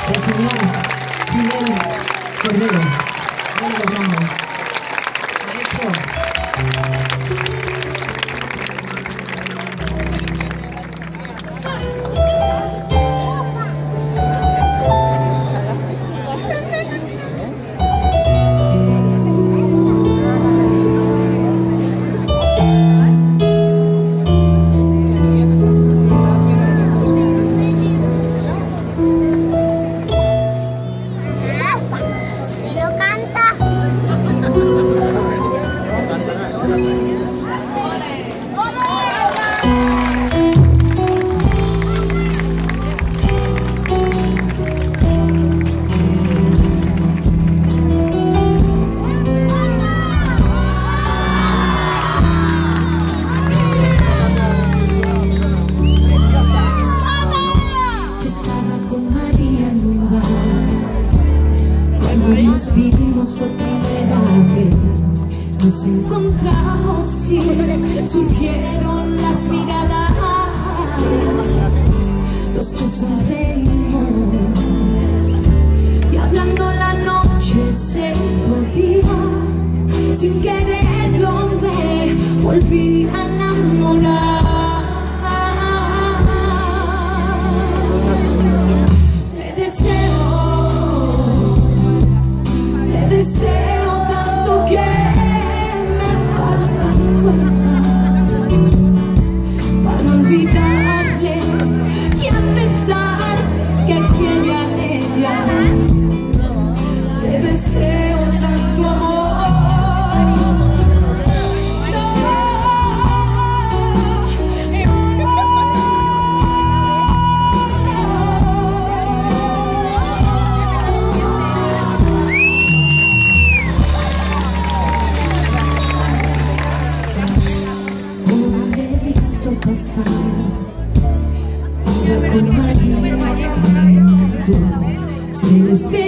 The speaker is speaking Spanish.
del señor Fidel Cordero. No lo logramos. Nos vimos por primera vez, nos encontramos y surgieron las miradas, los que sonreímos y hablando la noche se volvía, sin quererlo me volví a enamorar. Deseo tanto que me faltan fuerzas para olvidarle y aceptar que quiere a ella. Te deseo tanto amor. Pasar con María cantando celos de